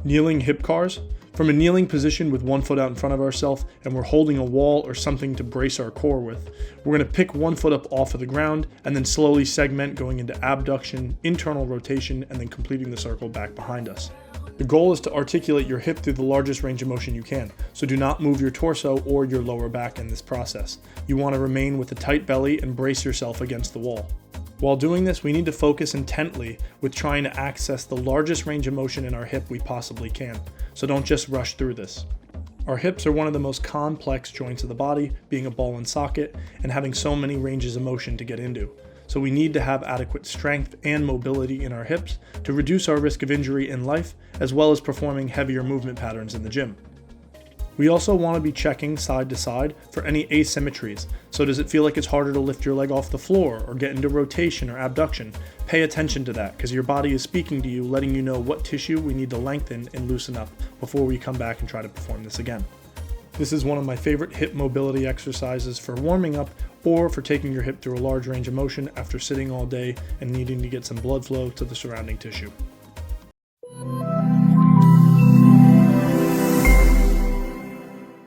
Kneeling hip cars. From a kneeling position with one foot out in front of ourselves and we're holding a wall or something to brace our core with, we're going to pick one foot up off of the ground and then slowly segment going into abduction, internal rotation, and then completing the circle back behind us. The goal is to articulate your hip through the largest range of motion you can, so do not move your torso or your lower back in this process. You want to remain with a tight belly and brace yourself against the wall. While doing this, we need to focus intently with trying to access the largest range of motion in our hip we possibly can, so don't just rush through this. Our hips are one of the most complex joints of the body, being a ball and socket, and having so many ranges of motion to get into. So we need to have adequate strength and mobility in our hips to reduce our risk of injury in life, as well as performing heavier movement patterns in the gym. We also want to be checking side to side for any asymmetries. So does it feel like it's harder to lift your leg off the floor or get into rotation or abduction? Pay attention to that, because your body is speaking to you, letting you know what tissue we need to lengthen and loosen up before we come back and try to perform this again. This is one of my favorite hip mobility exercises for warming up or for taking your hip through a large range of motion after sitting all day and needing to get some blood flow to the surrounding tissue.